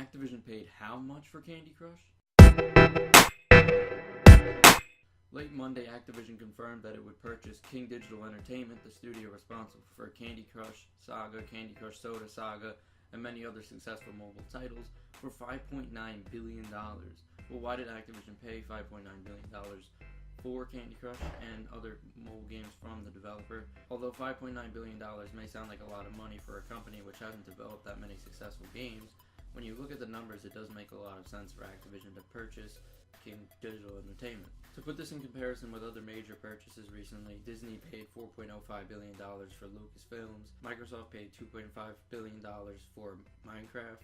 Activision paid how much for Candy Crush? Late Monday, Activision confirmed that it would purchase King Digital Entertainment, the studio responsible for Candy Crush Saga, Candy Crush Soda Saga, and many other successful mobile titles, for $5.9 billion. Well, why did Activision pay $5.9 billion for Candy Crush and other mobile games from the developer? Although $5.9 billion may sound like a lot of money for a company which hasn't developed that many successful games, when you look at the numbers, it does make a lot of sense for Activision to purchase King Digital Entertainment. To put this in comparison with other major purchases recently, Disney paid $4.05 billion for Lucasfilms, Microsoft paid $2.5 billion for Minecraft,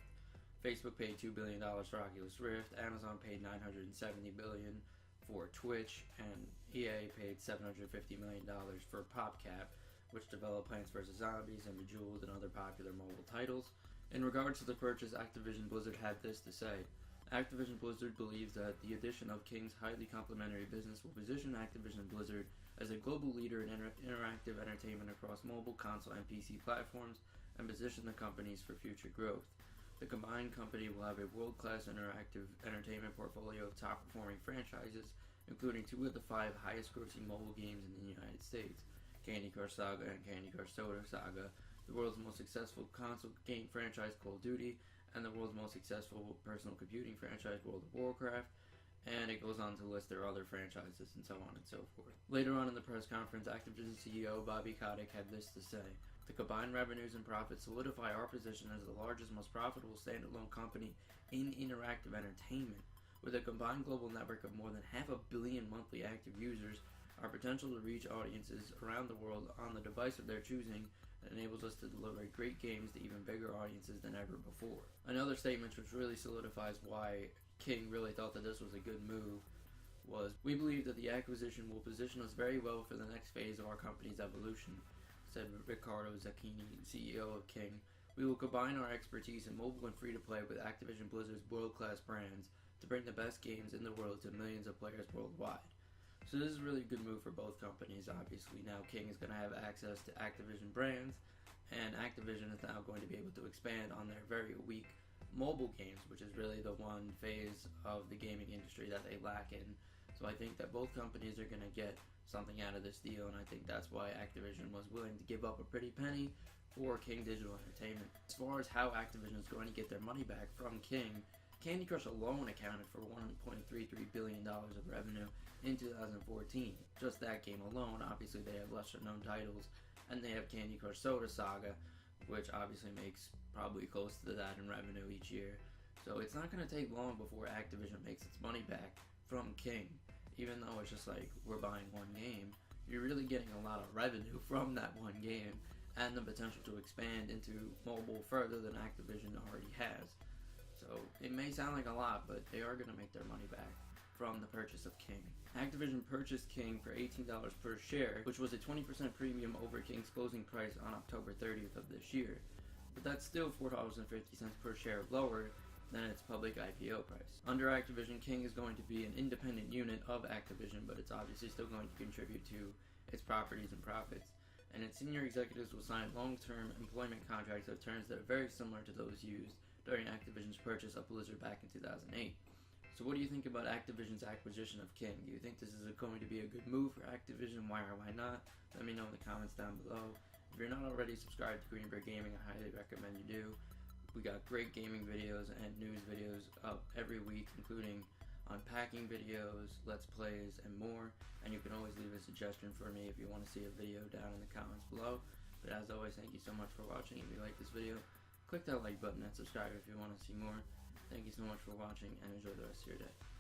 Facebook paid $2 billion for Oculus Rift, Amazon paid $970 billion for Twitch, and EA paid $750 million for PopCap, which developed Plants vs. Zombies and Bejeweled and other popular mobile titles. In regards to the purchase, Activision Blizzard had this to say. Activision Blizzard believes that the addition of King's highly complementary business will position Activision Blizzard as a global leader in interactive entertainment across mobile, console, and PC platforms, and position the companies for future growth. The combined company will have a world-class interactive entertainment portfolio of top-performing franchises, including 2 of the 5 highest-grossing mobile games in the United States, Candy Crush Saga and Candy Crush Soda Saga, the world's most successful console game franchise, Call of Duty, and the world's most successful personal computing franchise, World of Warcraft, and it goes on to list their other franchises and so on and so forth. Later on in the press conference, Activision CEO Bobby Kotick had this to say. The combined revenues and profits solidify our position as the largest, most profitable standalone company in interactive entertainment. With a combined global network of more than 500 million monthly active users, our potential to reach audiences around the world on the device of their choosing enables us to deliver great games to even bigger audiences than ever before. Another statement which really solidifies why King really thought that this was a good move was, "We believe that the acquisition will position us very well for the next phase of our company's evolution," said Riccardo Zacchini, CEO of King. "We will combine our expertise in mobile and free-to-play with Activision Blizzard's world-class brands to bring the best games in the world to millions of players worldwide." So this is a really good move for both companies. Obviously now King is going to have access to Activision brands, and Activision is now going to be able to expand on their very weak mobile games, which is really the one phase of the gaming industry that they lack in. So I think that both companies are going to get something out of this deal, and I think that's why Activision was willing to give up a pretty penny for King Digital Entertainment. As far as how Activision is going to get their money back from King, Candy Crush alone accounted for $1.33 billion of revenue in 2014. Just that game alone. Obviously they have lesser known titles, and they have Candy Crush Soda Saga, which obviously makes probably close to that in revenue each year. So it's not going to take long before Activision makes its money back from King. Even though it's just like, we're buying one game, you're really getting a lot of revenue from that one game, and the potential to expand into mobile further than Activision already has. So it may sound like a lot, but they are going to make their money back from the purchase of King. Activision purchased King for $18 per share, which was a 20% premium over King's closing price on October 30th of this year. But that's still $4.50 per share lower than its public IPO price. Under Activision, King is going to be an independent unit of Activision, but it's obviously still going to contribute to its properties and profits. And its senior executives will sign long-term employment contracts of terms that are very similar to those used during Activision's purchase of Blizzard back in 2008. So what do you think about Activision's acquisition of King? Do you think this is going to be a good move for Activision? Why or why not? Let me know in the comments down below. If you're not already subscribed to GreenbergGaming, I highly recommend you do. We got great gaming videos and news videos up every week, including unpacking videos, let's plays, and more. And you can always leave a suggestion for me if you want to see a video down in the comments below. But as always, thank you so much for watching. If you like this video, click that like button and subscribe if you want to see more. Thank you so much for watching, and enjoy the rest of your day.